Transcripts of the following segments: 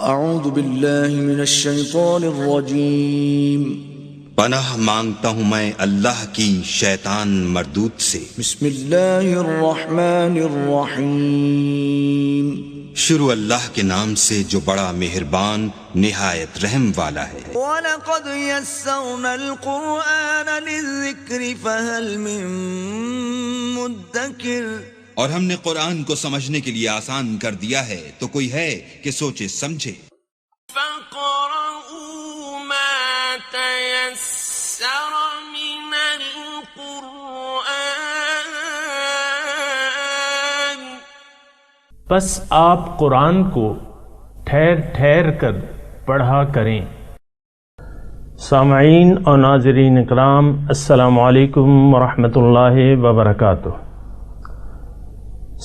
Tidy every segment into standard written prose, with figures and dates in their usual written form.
اعوذ باللہ من الشیطان الرجیم پناہ مانگتا ہوں میں اللہ کی شیطان مردود سے۔ بسم اللہ الرحمن الرحیم شروع اللہ کے نام سے جو بڑا مہربان نہایت رحم والا ہے۔ وَلَقَدْ يَسَّرْنَا الْقُرْآنَ لِلذِّكْرِ فَهَلْ مِن مُدَّكِرٍ، اور ہم نے قرآن کو سمجھنے کے لیے آسان کر دیا ہے تو کوئی ہے کہ سوچے سمجھے۔ فَقْرَؤُوا مَا تَيَسَّرَ مِنَ الْقُرْآنِ، پس آپ قرآن کو ٹھہر ٹھہر کر پڑھا کریں۔ سامعین اور ناظرین اکرام، السلام علیکم ورحمۃ اللہ وبرکاتہ۔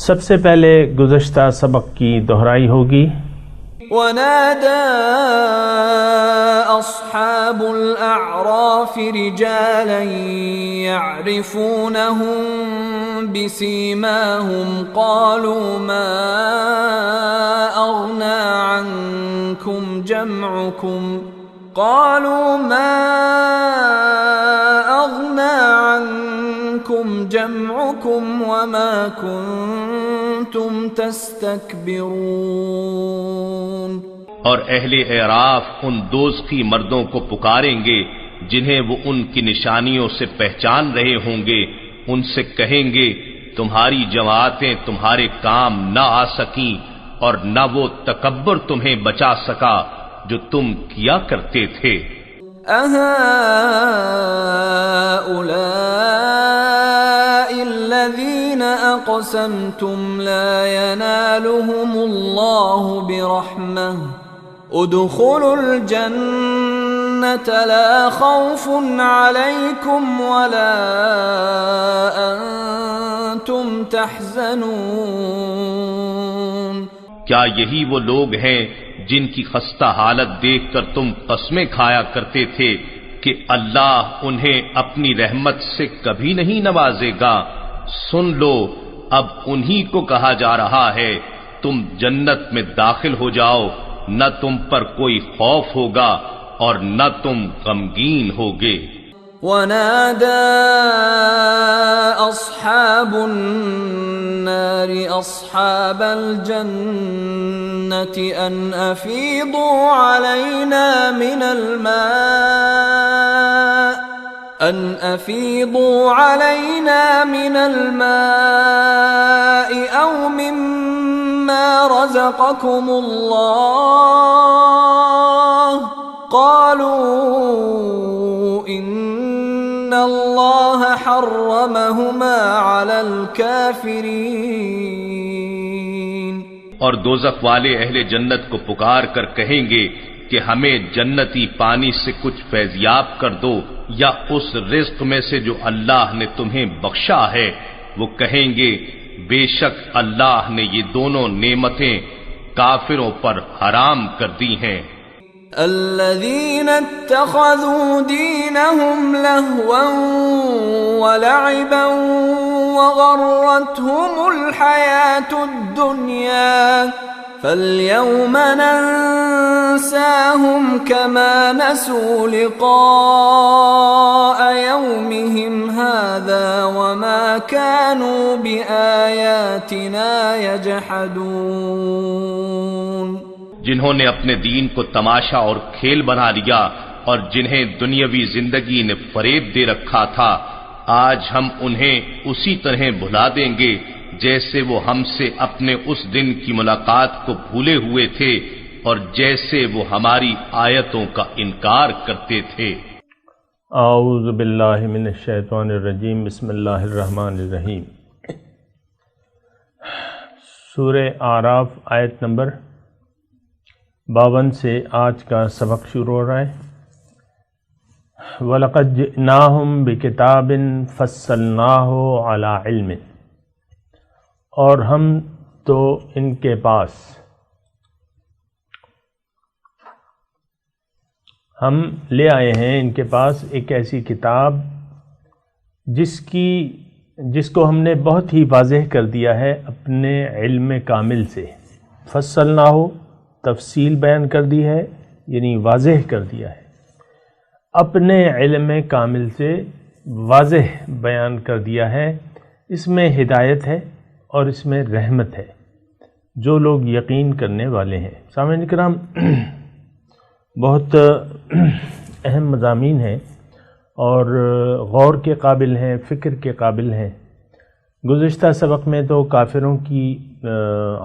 سب سے پہلے گزشتہ سبق کی دہرائی ہوگی۔ ونادى أصحاب الأعراف رجالا يعرفونهم بسيماهم قالوا ما أغنى عنكم جمعكم وما كنتم تستكبرون۔ اور اہل اعراف ان دوزخی مردوں کو پکاریں گے جنہیں وہ ان کی نشانیوں سے پہچان رہے ہوں گے، ان سے کہیں گے تمہاری جماعتیں تمہارے کام نہ آ سکیں اور نہ وہ تکبر تمہیں بچا سکا جو تم کیا کرتے تھے۔ أَهَٰؤُلَاءِ الَّذِينَ أَقْسَمْتُمْ لَا يَنَالُهُمُ اللَّهُ بِرَحْمَةٍ ادْخُلُوا الْجَنَّةَ لَا خَوْفٌ عَلَيْكُمْ وَلَا أَنْتُمْ تَحْزَنُونَ۔ کیا یہی وہ لوگ ہیں جن کی خستہ حالت دیکھ کر تم قسمیں کھایا کرتے تھے کہ اللہ انہیں اپنی رحمت سے کبھی نہیں نوازے گا؟ سن لو، اب انہی کو کہا جا رہا ہے تم جنت میں داخل ہو جاؤ، نہ تم پر کوئی خوف ہوگا اور نہ تم غمگین ہوگے۔ ونادى أصحاب النار أصحاب الجنة أن أفيضوا علينا من الماء أو مما رزقكم الله قالوا إن الله حرمهما على الكافرين۔ اور دوزخ والے اہل جنت کو پکار کر کہیں گے کہ ہمیں جنتی پانی سے کچھ فیضیاب کر دو یا اس رزق میں سے جو اللہ نے تمہیں بخشا ہے۔ وہ کہیں گے بے شک اللہ نے یہ دونوں نعمتیں کافروں پر حرام کر دی ہیں۔ الذين اتخذوا دينهم لهوا ولعبا وغرتهم الحياة الدنيا فاليوم ننساهم كما نسوا لقاء يومهم هذا وما كانوا بآياتنا يجحدون۔ جنہوں نے اپنے دین کو تماشا اور کھیل بنا لیا اور جنہیں دنیاوی زندگی نے فریب دے رکھا تھا، آج ہم انہیں اسی طرح بھلا دیں گے جیسے وہ ہم سے اپنے اس دن کی ملاقات کو بھولے ہوئے تھے اور جیسے وہ ہماری آیتوں کا انکار کرتے تھے۔ اعوذ باللہ من الشیطان الرجیم، بسم اللہ الرحمن الرحیم۔ سورہ اعراف آیت نمبر 52 سے آج کا سبق شروع ہو رہا ہے۔ وَلَقَدْ جِئْنَاهُمْ بِكِتَابٍ فَصَّلْنَاهُ عَلَى عِلْمٍ، اور ہم تو ان کے پاس ہم لے آئے ہیں ان کے پاس ایک ایسی کتاب جس کو ہم نے بہت ہی واضح کر دیا ہے اپنے علم کامل سے۔ فصلناہ تفصیل بیان کر دی ہے، یعنی واضح کر دیا ہے، اپنے علم کامل سے واضح بیان کر دیا ہے۔ اس میں ہدایت ہے اور اس میں رحمت ہے جو لوگ یقین کرنے والے ہیں۔ سامعین کرام، بہت اہم مضامین ہیں اور غور کے قابل ہیں، فکر کے قابل ہیں۔ گزشتہ سبق میں تو کافروں کی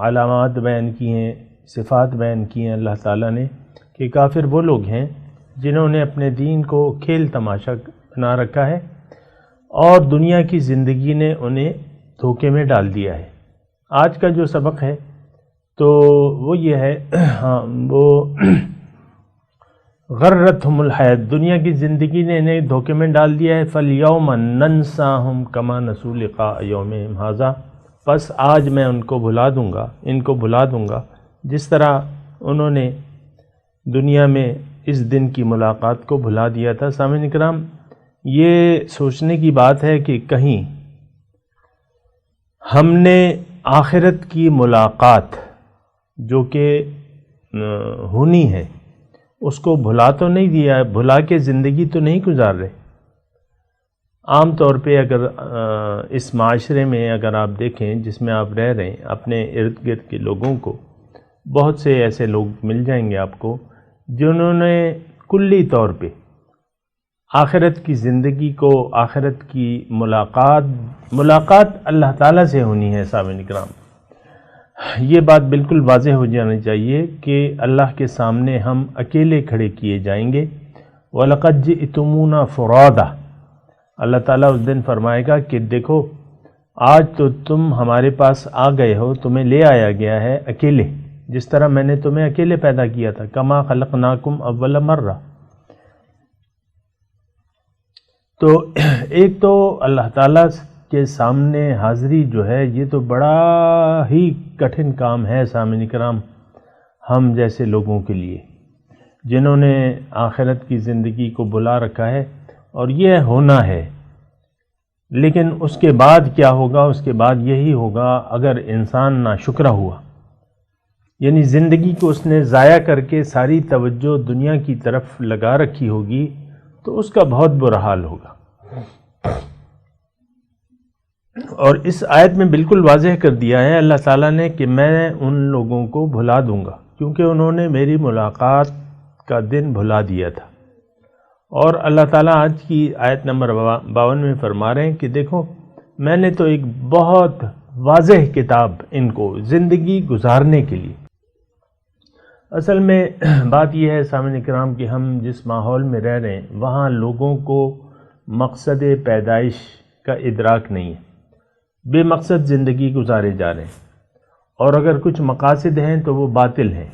علامات بیان کی ہیں، صفات بیان کی ہیں اللہ تعالیٰ نے، کہ کافر وہ لوگ ہیں جنہوں نے اپنے دین کو کھیل تماشا بنا رکھا ہے اور دنیا کی زندگی نے انہیں دھوکے میں ڈال دیا ہے۔ آج کا جو سبق ہے تو وہ یہ ہے، وہ غرتہم الحیات، دنیا کی زندگی نے انہیں دھوکے میں ڈال دیا ہے۔ فَالْيَوْمَ نَنْسَاهُمْ كَمَا نَسُوا لِقَاءَ يَوْمِهِمْ هَذَا، پس آج میں ان کو بھلا دوں گا، ان کو بھلا دوں گا جس طرح انہوں نے دنیا میں اس دن کی ملاقات کو بھلا دیا تھا۔ سامعین کرام، یہ سوچنے کی بات ہے کہ کہیں ہم نے آخرت کی ملاقات جو کہ ہونی ہے اس کو بھلا تو نہیں دیا ہے، بھلا کے زندگی تو نہیں گزار رہے۔ عام طور پہ اگر اس معاشرے میں اگر آپ دیکھیں جس میں آپ رہ رہے ہیں، اپنے ارد گرد کے لوگوں کو، بہت سے ایسے لوگ مل جائیں گے آپ کو جنہوں نے کلی طور پہ آخرت کی زندگی کو، آخرت کی ملاقات اللہ تعالیٰ سے ہونی ہے۔ سامعین کرام، یہ بات بالکل واضح ہو جانی چاہیے کہ اللہ کے سامنے ہم اکیلے کھڑے کیے جائیں گے۔ وَلَقَدْ جِئْتُمُونَا فُرَادًا، اللہ تعالیٰ اس دن فرمائے گا کہ دیکھو آج تو تم ہمارے پاس آ گئے ہو، تمہیں لے آیا گیا ہے اکیلے، جس طرح میں نے تمہیں اکیلے پیدا کیا تھا، کما خلقناکم اول مرہ۔ تو ایک تو اللہ تعالیٰ کے سامنے حاضری جو ہے یہ تو بڑا ہی کٹھن کام ہے سامعین کرام، ہم جیسے لوگوں کے لیے جنہوں نے آخرت کی زندگی کو بلا رکھا ہے، اور یہ ہونا ہے۔ لیکن اس کے بعد کیا ہوگا؟ اس کے بعد یہی ہوگا اگر انسان ناشکرہ ہوا، یعنی زندگی کو اس نے ضائع کر کے ساری توجہ دنیا کی طرف لگا رکھی ہوگی، تو اس کا بہت برا حال ہوگا۔ اور اس آیت میں بالکل واضح کر دیا ہے اللہ تعالیٰ نے کہ میں ان لوگوں کو بھلا دوں گا کیونکہ انہوں نے میری ملاقات کا دن بھلا دیا تھا۔ اور اللہ تعالیٰ آج کی آیت نمبر 52 میں فرما رہے ہیں کہ دیکھو میں نے تو ایک بہت واضح کتاب ان کو زندگی گزارنے کے لیے۔ اصل میں بات یہ ہے سامعین کرام کہ ہم جس ماحول میں رہ رہے ہیں وہاں لوگوں کو مقصد پیدائش کا ادراک نہیں ہے، بے مقصد زندگی گزارے جا رہے ہیں، اور اگر کچھ مقاصد ہیں تو وہ باطل ہیں۔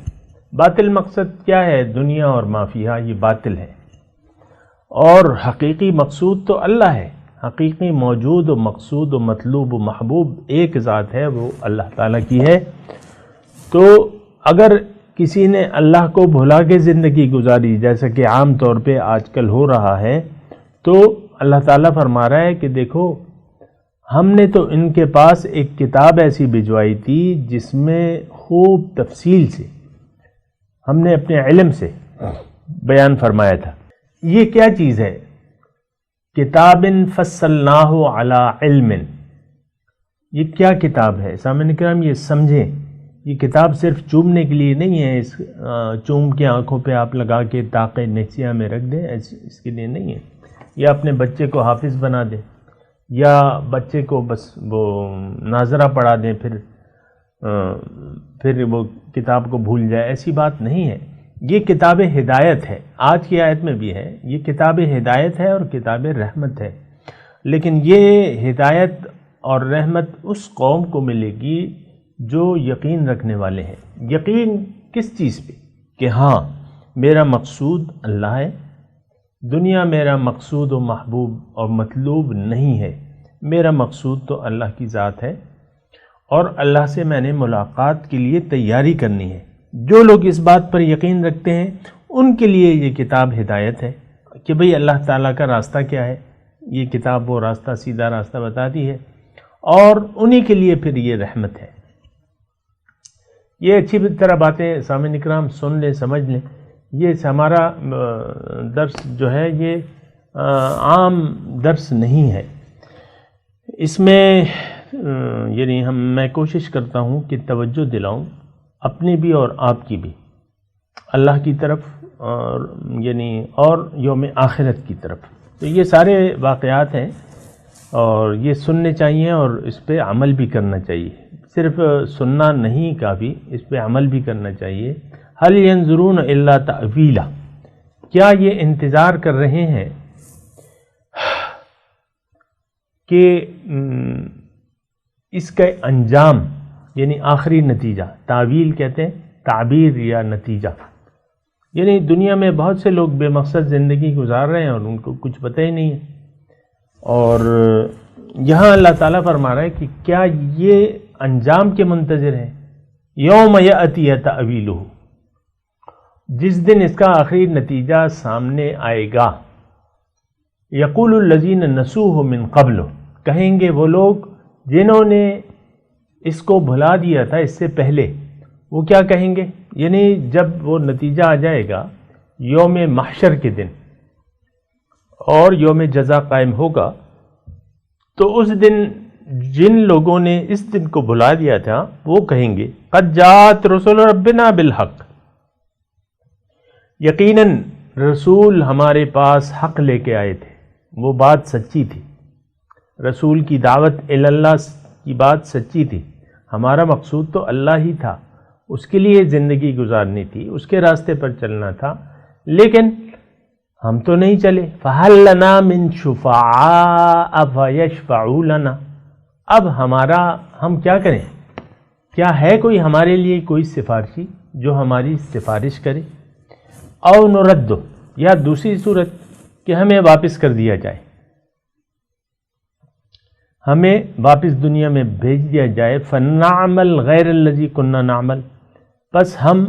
باطل مقصد کیا ہے؟ دنیا اور ما فیہا، یہ باطل ہے، اور حقیقی مقصود تو اللہ ہے۔ حقیقی موجود و مقصود و مطلوب و محبوب ایک ذات ہے، وہ اللہ تعالیٰ کی ہے۔ تو اگر کسی نے اللہ کو بھلا کے زندگی گزاری، جیسا کہ عام طور پہ آج کل ہو رہا ہے، تو اللہ تعالیٰ فرما رہا ہے کہ دیکھو ہم نے تو ان کے پاس ایک کتاب ایسی بھجوائی تھی جس میں خوب تفصیل سے ہم نے اپنے علم سے بیان فرمایا تھا۔ یہ کیا چیز ہے؟ کتاب فصلناہ علی علم، یہ کیا کتاب ہے؟ سامعین کرام یہ سمجھیں، یہ کتاب صرف چومنے کے لیے نہیں ہے، اس چوم کے آنکھوں پہ آپ لگا کے طاقے نسیہ میں رکھ دیں، اس کے لیے نہیں ہے، یا اپنے بچے کو حافظ بنا دیں، یا بچے کو بس وہ ناظرہ پڑھا دیں پھر وہ کتاب کو بھول جائے، ایسی بات نہیں ہے۔ یہ کتاب ہدایت ہے، آج کی آیت میں بھی ہے، یہ کتاب ہدایت ہے اور کتاب رحمت ہے۔ لیکن یہ ہدایت اور رحمت اس قوم کو ملے گی جو یقین رکھنے والے ہیں۔ یقین کس چیز پہ؟ کہ ہاں میرا مقصود اللہ ہے، دنیا میرا مقصود و محبوب اور مطلوب نہیں ہے، میرا مقصود تو اللہ کی ذات ہے، اور اللہ سے میں نے ملاقات کے لیے تیاری کرنی ہے۔ جو لوگ اس بات پر یقین رکھتے ہیں ان کے لیے یہ کتاب ہدایت ہے کہ بھئی اللہ تعالیٰ کا راستہ کیا ہے، یہ کتاب وہ راستہ، سیدھا راستہ بتاتی ہے، اور انہی کے لیے پھر یہ رحمت ہے۔ یہ اچھی طرح باتیں سامعین اکرام سن لیں، سمجھ لیں. یہ ہمارا درس جو ہے یہ عام درس نہیں ہے. اس میں یعنی میں کوشش کرتا ہوں کہ توجہ دلاؤں اپنی بھی اور آپ کی بھی اللہ کی طرف اور یوم آخرت کی طرف. تو یہ سارے واقعات ہیں اور یہ سننے چاہیے اور اس پہ عمل بھی کرنا چاہیے. صرف سننا نہیں کافی، اس پہ عمل بھی کرنا چاہیے. هل ينظرون الا تأویلا، کیا یہ انتظار کر رہے ہیں کہ اس کا انجام یعنی آخری نتیجہ، تعویل کہتے ہیں تعبیر یا نتیجہ، یعنی دنیا میں بہت سے لوگ بے مقصد زندگی گزار رہے ہیں اور ان کو کچھ پتہ ہی نہیں ہے. اور یہاں اللہ تعالیٰ فرما رہا ہے کہ کیا یہ انجام کے منتظر ہیں. یوم یأتی تأویلہ، جس دن اس کا آخری نتیجہ سامنے آئے گا. یقول الذین نسوہ من قبل، کہیں گے وہ لوگ جنہوں نے اس کو بھلا دیا تھا اس سے پہلے. وہ کیا کہیں گے؟ یعنی جب وہ نتیجہ آ جائے گا یوم محشر کے دن اور یوم جزا قائم ہوگا، تو اس دن جن لوگوں نے اس دن کو بھلا دیا تھا وہ کہیں گے قد جاءت رسول ربنا بالحق، یقیناً رسول ہمارے پاس حق لے کے آئے تھے، وہ بات سچی تھی. رسول کی دعوت اللہ کی بات سچی تھی. ہمارا مقصود تو اللہ ہی تھا، اس کے لیے زندگی گزارنی تھی، اس کے راستے پر چلنا تھا، لیکن ہم تو نہیں چلے. فَهَلْ لَنَا مِن شُفَعَاءَ فَيَشْفَعُوا لَنَا، اب ہم کیا کریں؟ کیا ہے کوئی ہمارے لیے کوئی سفارشی جو ہماری سفارش کرے؟ او نرد، یا دوسری صورت کہ ہمیں واپس کر دیا جائے، ہمیں واپس دنیا میں بھیج دیا جائے. فَنَعْمَلْ غَيْرَ الَّذِي كُنَّا نَعْمَلْ، بس ہم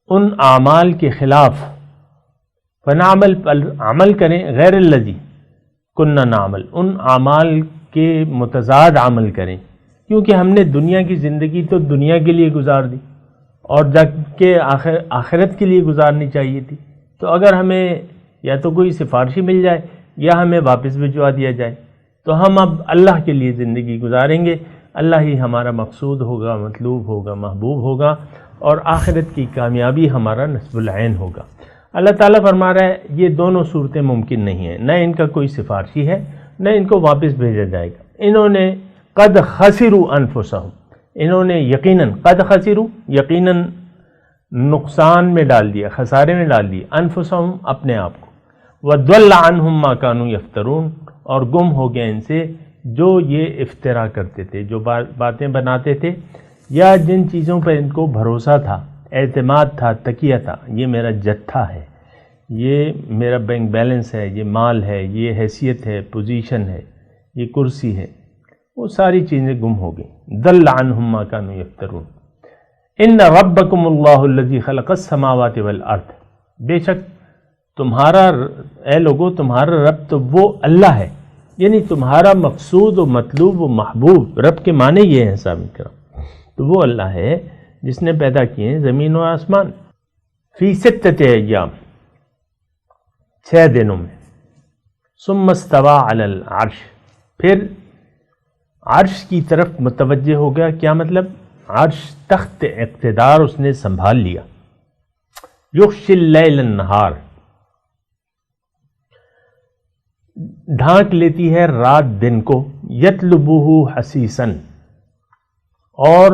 ان اعمال کے خلاف فنعمل عمل کریں، غیر الذی كُنَّا نعمل، ان اعمال کے متضاد عمل کریں، کیونکہ ہم نے دنیا کی زندگی تو دنیا کے لیے گزار دی اور جا کے آخرت کے لیے گزارنی چاہیے تھی. تو اگر ہمیں یا تو کوئی سفارشی مل جائے یا ہمیں واپس بھجوا دیا جائے تو ہم اب اللہ کے لیے زندگی گزاریں گے. اللہ ہی ہمارا مقصود ہوگا، مطلوب ہوگا، محبوب ہوگا، اور آخرت کی کامیابی ہمارا نصب العین ہوگا. اللہ تعالیٰ فرما رہا ہے یہ دونوں صورتیں ممکن نہیں ہیں، نہ ان کا کوئی سفارشی ہے نہ ان کو واپس بھیجا جائے گا. انہوں نے قد خسروا انفسہم، انہوں نے یقیناً قد خسروا یقیناً نقصان میں ڈال دیا، خسارے میں ڈال دیا، انفسہم اپنے آپ کو. وضل عنہم ما کانوا یفترون، اور گم ہو گیا ان سے جو یہ افترا کرتے تھے، جو باتیں بناتے تھے یا جن چیزوں پر ان کو بھروسہ تھا، اعتماد تھا، تکیہ تھا. یہ میرا جتھا ہے، یہ میرا بینک بیلنس ہے، یہ مال ہے، یہ حیثیت ہے، پوزیشن ہے، یہ کرسی ہے، وہ ساری چیزیں گم ہو گئیں. ضل عنہم ما کانوا یفترون. ان ربکم اللہ الذی خلق السماوات والارض، بے شک تمہارا اے لوگو تمہارا رب تو وہ اللہ ہے، یعنی تمہارا مقصود و مطلوب و محبوب، رب کے معنی یہ ہیں سامنے کرام، تو وہ اللہ ہے جس نے پیدا کیے ہیں زمین و آسمان. فی ستۃ ایام، 6 دنوں میں. ثم استوى علی العرش، پھر عرش کی طرف متوجہ ہو گیا. کیا مطلب؟ عرش تخت اقتدار اس نے سنبھال لیا. یغشی اللیل النہار، ڈھانک لیتی ہے رات دن کو. یطلبہ حثیثاً، اور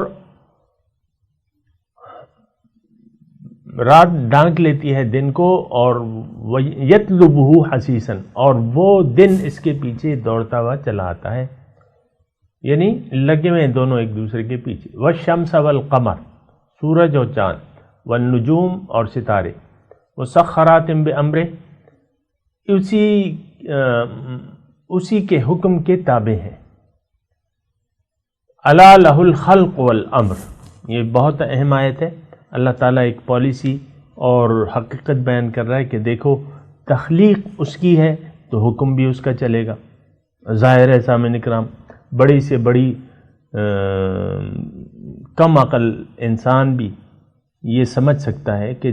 رات ڈھانک لیتی ہے دن کو، اور یطلبہ حثیثاً، اور وہ دن اس کے پیچھے دوڑتا ہوا چلا آتا ہے، یعنی لگے ہوئے دونوں ایک دوسرے کے پیچھے. والشمس والقمر، سورج اور چاند. والنجوم، اور ستارے. مسخرات بامرہ، اسی کے حکم کے تابع ہیں. الا لہ الخلق والامر، یہ بہت اہم آیت ہے. اللہ تعالیٰ ایک پالیسی اور حقیقت بیان کر رہا ہے کہ دیکھو تخلیق اس کی ہے تو حکم بھی اس کا چلے گا. ظاہر ہے سامعین کرام، بڑی سے بڑی کم عقل انسان بھی یہ سمجھ سکتا ہے کہ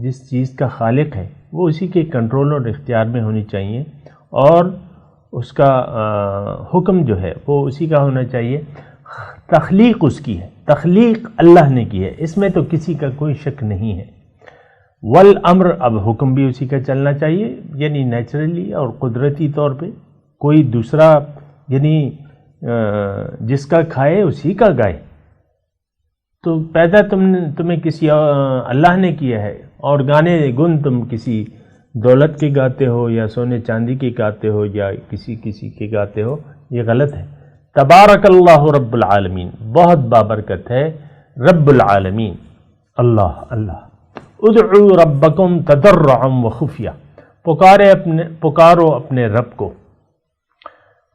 جس چیز کا خالق ہے وہ اسی کے کنٹرول اور اختیار میں ہونی چاہیے، اور اس کا حکم جو ہے وہ اسی کا ہونا چاہیے۔ تخلیق اس کی ہے، تخلیق اللہ نے کی ہے، اس میں تو کسی کا کوئی شک نہیں ہے۔ والامر، اب حکم بھی اسی کا چلنا چاہیے، یعنی نیچرلی اور قدرتی طور پہ، کوئی دوسرا یعنی جس کا کھائے اسی کا گائے۔ تو پیدا تمہیں کسی اللہ نے کیا ہے، اور گانے گن تم کسی دولت کے گاتے ہو یا سونے چاندی کے گاتے ہو یا کسی کے گاتے ہو، یہ غلط ہے۔ تبارک اللہ رب العالمین، بہت بابرکت ہے رب العالمین اللہ اللہ۔ ادعو ربکم تضرعا وخفیہ، پکارو اپنے رب کو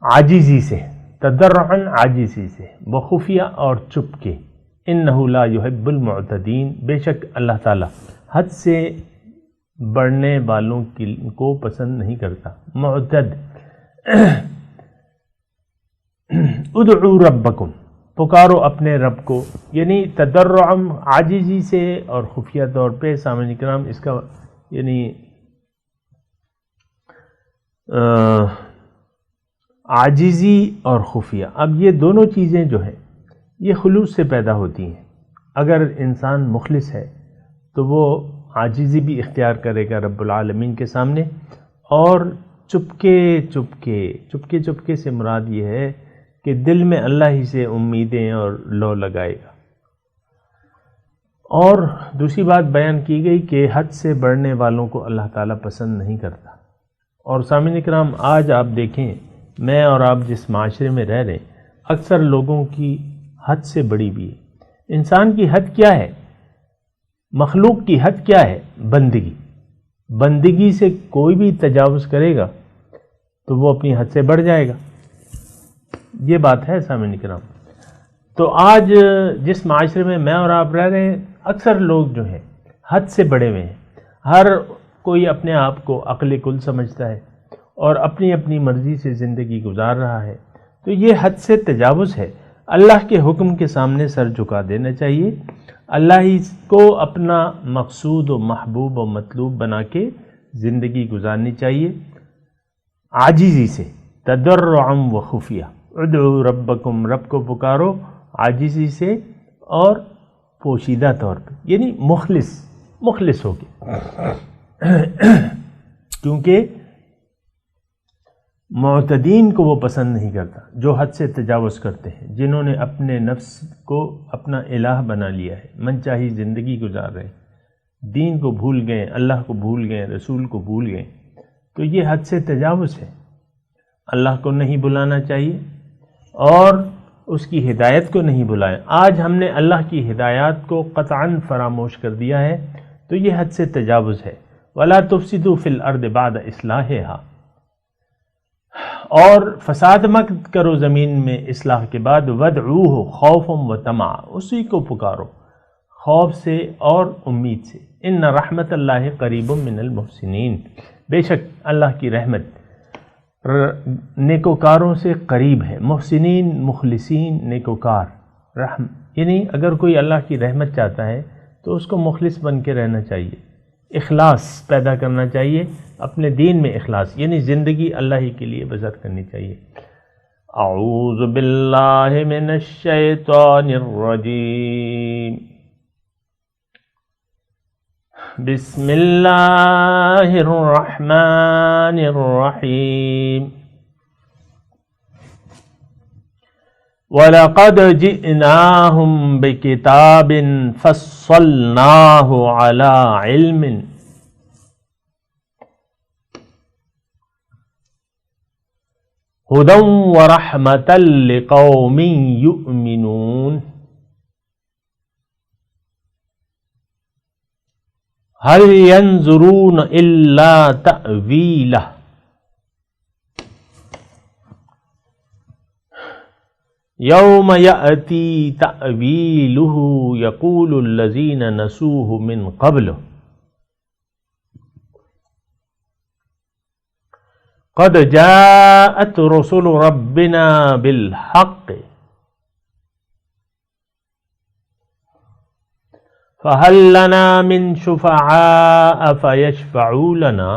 عاجزی سے، تضرعا عاجزی سے، وخفیہ اور چپ کے۔ انہ لا یحب المعتدین، بے شک اللہ تعالی حد سے بڑھنے والوں کو پسند نہیں کرتا۔ معتد، ادعو ربکم، پکارو اپنے رب کو، یعنی تضرعا عاجزی سے اور خفیہ طور پہ۔ سامعین کرام، اس کا یعنی عاجزی اور خفیہ، اب یہ دونوں چیزیں جو ہیں یہ خلوص سے پیدا ہوتی ہیں۔ اگر انسان مخلص ہے تو وہ عاجزی بھی اختیار کرے گا رب العالمین کے سامنے، اور چپکے سے مراد یہ ہے کہ دل میں اللہ ہی سے امیدیں اور لو لگائے گا۔ اور دوسری بات بیان کی گئی کہ حد سے بڑھنے والوں کو اللہ تعالیٰ پسند نہیں کرتا۔ اور سامعین کرام، آج آپ دیکھیں، میں اور آپ جس معاشرے میں رہ رہے ہیں، اکثر لوگوں کی حد سے بڑی بھی ہے۔ انسان کی حد کیا ہے؟ مخلوق کی حد کیا ہے؟ بندگی۔ بندگی سے کوئی بھی تجاوز کرے گا تو وہ اپنی حد سے بڑھ جائے گا، یہ بات ہے سامعین کرام۔ تو آج جس معاشرے میں میں اور آپ رہ رہے ہیں، اکثر لوگ جو ہیں حد سے بڑے ہوئے ہیں، ہر کوئی اپنے آپ کو عقل کل سمجھتا ہے اور اپنی اپنی مرضی سے زندگی گزار رہا ہے۔ تو یہ حد سے تجاوز ہے۔ اللہ کے حکم کے سامنے سر جھکا دینا چاہیے، اللہ ہی کو اپنا مقصود و محبوب و مطلوب بنا کے زندگی گزارنی چاہیے، عاجزی سے، تضرعا و خفیہ۔ ادعو ربکم، رب کو پکارو عاجزی سے اور پوشیدہ طور پہ، یعنی مخلص ہو کے، کیونکہ معتدین کو وہ پسند نہیں کرتا، جو حد سے تجاوز کرتے ہیں، جنہوں نے اپنے نفس کو اپنا الہ بنا لیا ہے، من چاہی زندگی گزار رہے ہیں، دین کو بھول گئے، اللہ کو بھول گئے، رسول کو بھول گئے، تو یہ حد سے تجاوز ہے۔ اللہ کو نہیں بلانا چاہیے اور اس کی ہدایت کو نہیں بلائیں۔ آج ہم نے اللہ کی ہدایات کو قطعاً فراموش کر دیا ہے، تو یہ حد سے تجاوز ہے۔ وَلَا تُفْسِدُوا فِي الْأَرْضِ بَعْدَ إِصْلَاحِهَا، اور فساد مت کرو زمین میں اصلاح کے بعد۔ وَادْعُوهُ خَوْفًا وَطَمَعًا، اسی کو پکارو خوف سے اور امید سے۔ ان رحمت اللہ قریب من المحسنین، بے شک اللہ کی رحمت نیکوکاروں سے قریب ہے۔ محسنین، مخلصین، نیکوکار، رحم، یعنی اگر کوئی اللہ کی رحمت چاہتا ہے تو اس کو مخلص بن کے رہنا چاہیے، اخلاص پیدا کرنا چاہیے، اپنے دین میں اخلاص، یعنی زندگی اللہ ہی کے لیے بسر کرنی چاہیے۔ اعوذ باللہ من الشیطان الرجیم، بسم اللہ الرحمن الرحیم۔ وَلَقَدْ جِئْنَاهُمْ بِكِتَابٍ فَصَّلْنَاهُ عَلَى عِلْمٍ هُدًى وَرَحْمَةً لِقَوْمٍ يُؤْمِنُونَ۔ هَلْ يَنظُرُونَ إِلَّا تَأْوِيلَهُ يَوْمَ يَأْتِي تَأْوِيلُهُ يَقُولُ الَّذِينَ نَسُوهُ مِنْ قَبْلُ قَدْ جَاءَتْ رُسُلُ رَبِّنَا بِالْحَقِّ فَهَلْ لَنَا مِن شُفَعَاءَ فَيَشْفَعُوا لَنَا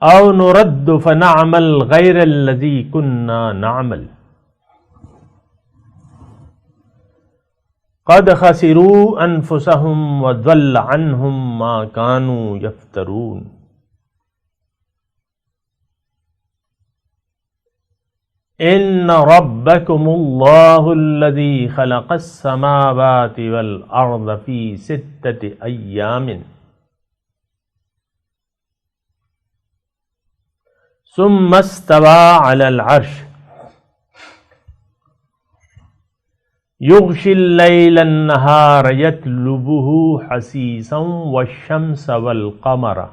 أَوْ نُرَدُّ فَنَعْمَلْ غَيْرَ الَّذِي كُنَّا نَعْمَلُ قَدْ خَسِرُوا أَنفُسَهُمْ وَضَلَّ عَنْهُمْ مَا كَانُوا يَفْتَرُونَ إِنَّ رَبَّكُمُ اللَّهُ الَّذِي خَلَقَ السَّمَاوَاتِ وَالْأَرْضَ فِي 6 أَيَّامٍ ثُمَّ اسْتَوَى عَلَى الْعَرْشِ يُغْشِي اللَّيْلَ النَّهَارَ يَطْلُبُهُ حَثِيثًا وَالشَّمْسَ وَالْقَمَرَ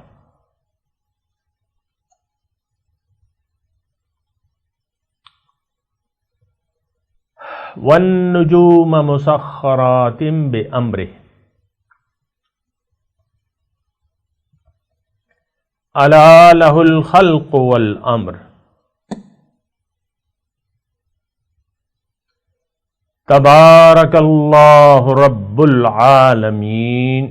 وَالنُّجُومَ مُسَخَّرَاتٍ بِأَمْرِهِ أَلَا لَهُ الْخَلْقُ وَالْأَمْرُ تبارک اللہ رب العالمین۔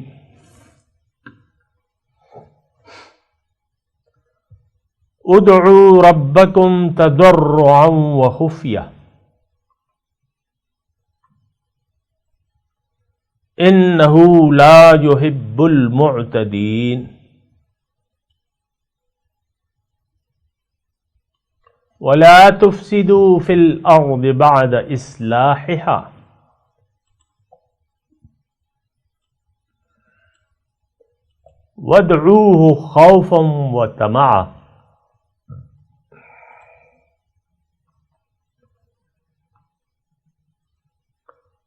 ادعوا ربکم تضرعا وخفیہ انہ لا یحب المعتدین۔ وَلَا تُفْسِدُوا فِي الْأَرْضِ بَعْدَ إِصْلَاحِهَا وَادْعُوهُ خَوْفًا وَطَمَعًا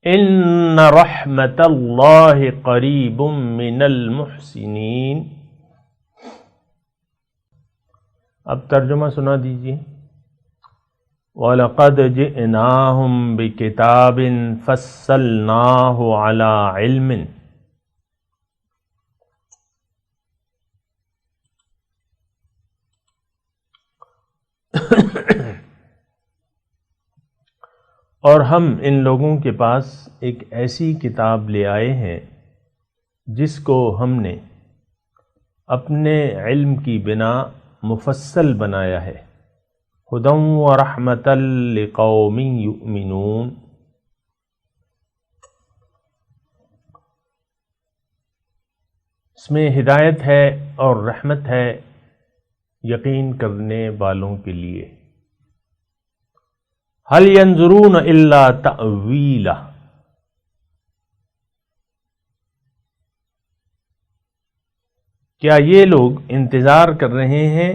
إِنَّ رَحْمَتَ اللَّهِ قَرِيبٌ مِّنَ الْمُحْسِنِينَ۔ اب ترجمہ سنا دیجیے۔ وَلَقَدْ جِئْنَاهُمْ بِكِتَابٍ فَصَّلْنَاهُ عَلَى عِلْمٍ اور ہم ان لوگوں کے پاس ایک ایسی کتاب لے آئے ہیں جس کو ہم نے اپنے علم کی بنا مفصل بنایا ہے۔ ہدی ورحمۃ لقوم یؤمنون۔ اس میں ہدایت ہے اور رحمت ہے یقین کرنے والوں کے لیے۔ هل ينظرون الا تأویلہ، کیا یہ لوگ انتظار کر رہے ہیں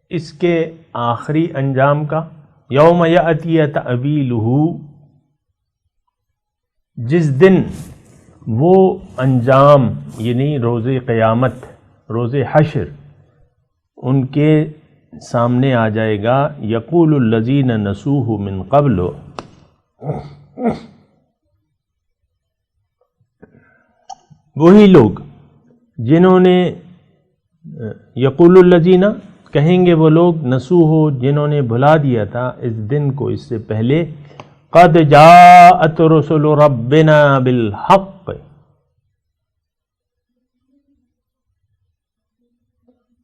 اس کے آخری انجام کا؟ یوم یأتی تأویلہ، جس دن وہ انجام یعنی روز قیامت، روز حشر ان کے سامنے آ جائے گا۔ یقول الذین نسوہ من قبل، وہی لوگ جنہوں نے، یقول الذین کہیں گے وہ لوگ، نسوہ جنہوں نے بھلا دیا تھا اس دن کو اس سے پہلے، قد جاءت رسل ربنا بالحق،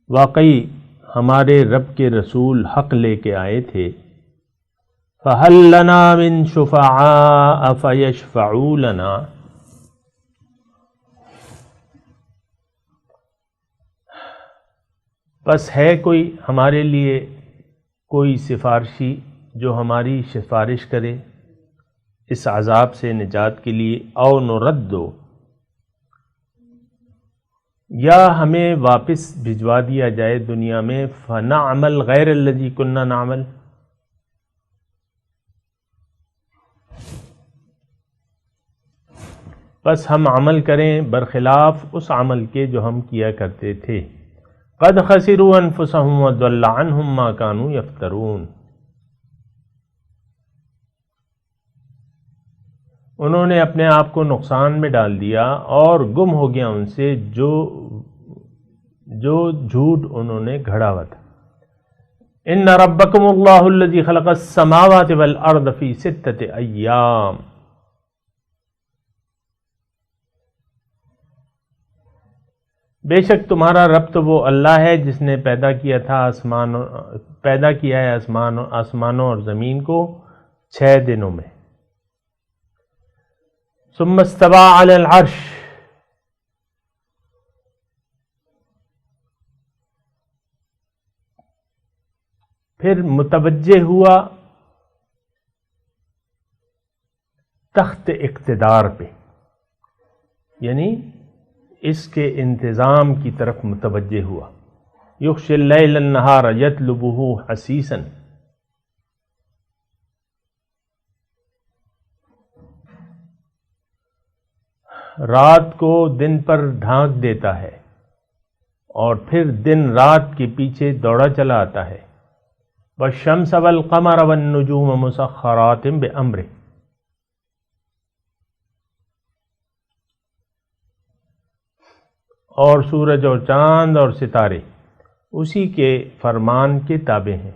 واقعی ہمارے رب کے رسول حق لے کے آئے تھے۔ فَهَلْ لَنَا مِن شُفَعَاءَ فَيَشْفَعُوا لَنَا، بس ہے کوئی ہمارے لیے کوئی سفارشی جو ہماری سفارش کرے اس عذاب سے نجات کے لیے؟ او نردو، یا ہمیں واپس بھجوا دیا جائے دنیا میں، فنعمل غیر الذی کننا نعمل، بس ہم عمل کریں برخلاف اس عمل کے جو ہم کیا کرتے تھے۔ قد خسروا انفسهم وضل عنهم ما كانوا يفترون، انہوں نے اپنے آپ کو نقصان میں ڈال دیا اور گم ہو گیا ان سے جو جھوٹ انہوں نے گھڑا ہوا تھا۔ ان ربکم اللہ الذی خلق السماوات والارض فی 6 ایام، بے شک تمہارا رب تو وہ اللہ ہے جس نے پیدا کیا ہے آسمانوں اور زمین کو 6 دنوں میں. ثم استوى علی العرش، پھر متوجہ ہوا تخت اقتدار پہ، یعنی اس کے انتظام کی طرف متوجہ ہوا. یغشی اللیل النہار یطلبہ حثیثا، رات کو دن پر ڈھانک دیتا ہے اور پھر دن رات کے پیچھے دوڑا چلا آتا ہے. والشمس والقمر والنجوم مسخرات بامرہ، اور سورج اور چاند اور ستارے اسی کے فرمان کے تابع ہیں.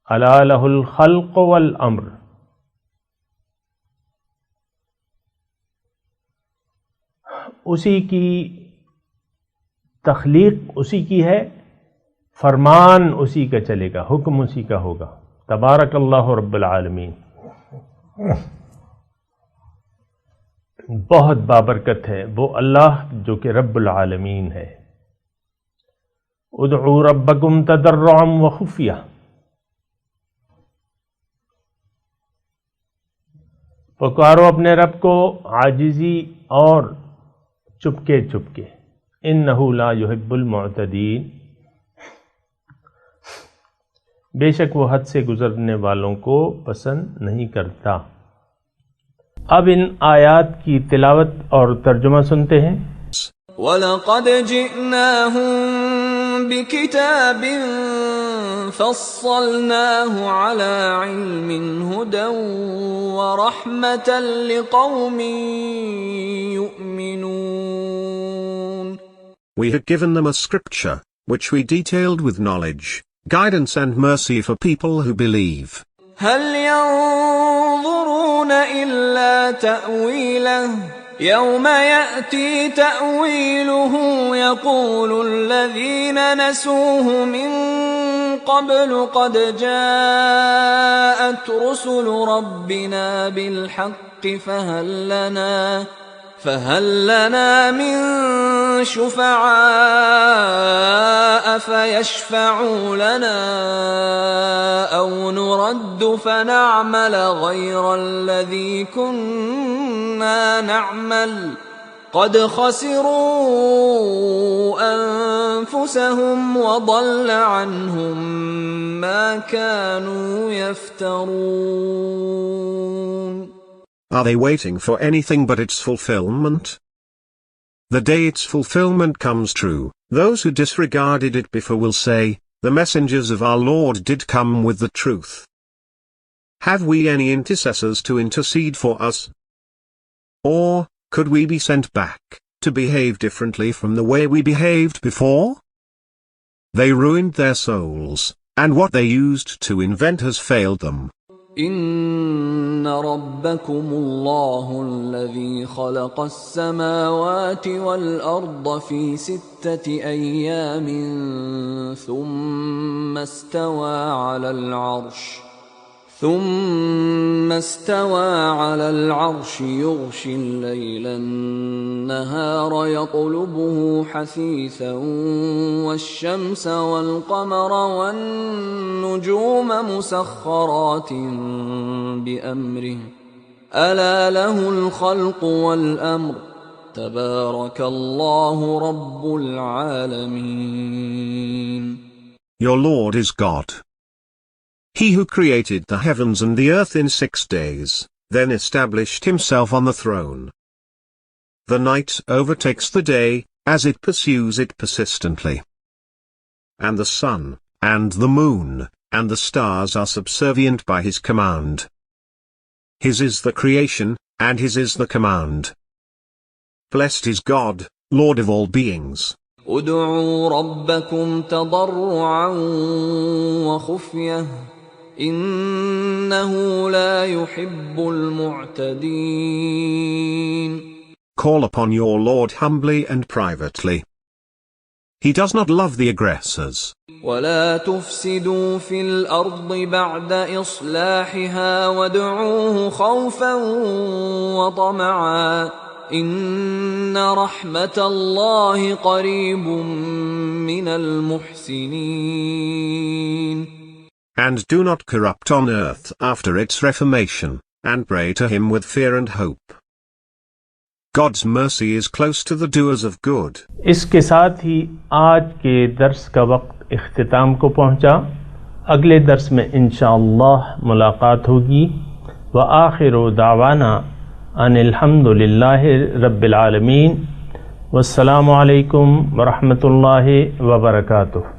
الا لہ الخلق والامر، اسی کی تخلیق اسی کی ہے، فرمان اسی کا چلے گا، حکم اسی کا ہوگا. تبارک اللہ رب العالمین، بہت بابرکت ہے وہ اللہ جو کہ رب العالمین ہے. ادعوا ربکم تضرعا وخفیہ، پکارو اپنے رب کو عاجزی اور چپکے چپکے. انہ لا یحب المعتدین، بے شک وہ حد سے گزرنے والوں کو پسند نہیں کرتا. اب ان آیات کی تلاوت اور ترجمہ سنتے ہیں. وَلَقَدْ جِئْنَاهُمْ بِكِتَابٍ فَصَّلْنَاهُ عَلَى عِلْمٍ هُدًى وَرَحْمَةً لِقَوْمٍ يُؤْمِنُونَ. We had given them a scripture, which we detailed with knowledge, guidance and mercy for people who believe. هل ينظرون إلا تأويله يوم يأتي تأويله يقول الذين نسوه من قبل قد جاءت رسل ربنا بالحق فهل لنا من شفعاء فيشفعوا لنا أو نرد فنعمل غير الذي كنا نعمل قد خسروا أنفسهم وضل عنهم ما كانوا يفترون. Are they waiting for anything but its fulfillment? The day its fulfillment comes true, those who disregarded it before will say, the messengers of our Lord did come with the truth. Have we any intercessors to intercede for us? Or, could we be sent back, to behave differently from the way we behaved before? They ruined their souls, and what they used to invent has failed them. إن ربكم الله الذي خلق السماوات والأرض في 6 أيام ثم استوى على العرش يغشي الليل النهار يطلبه حثيثا والشمس والقمر والنجوم مسخرات بأمره ألا له الخلق والأمر تبارك الله رب العالمين. Your Lord is God. He who created the heavens and the earth in 6 days, then established himself on the throne. The night overtakes the day, as it pursues it persistently. And the sun, and the moon, and the stars are subservient by his command. His is the creation, and his is the command. Blessed is God, Lord of all beings. ادعوا ربكم تضرعا وخفية إنه لا يحب المعتدين. Call upon your Lord humbly and privately. He does not love the aggressors. ولا تفسدوا في الأرض بعد إصلاحها وادعوه خوفا وطمعا إن رحمة الله قريب من المحسنين. And do not corrupt on earth after its reformation, and pray to him with fear and hope. God's mercy is close to the doers of good. اس کے ساتھ ہی آج کے درس کا وقت اختتام کو پہنچا. اگلے درس میں انشاءاللہ ملاقات ہوگی. وآخر دعوانا ان الحمد للہ رب العالمین. والسلام علیکم ورحمۃ اللہ وبرکاتہ.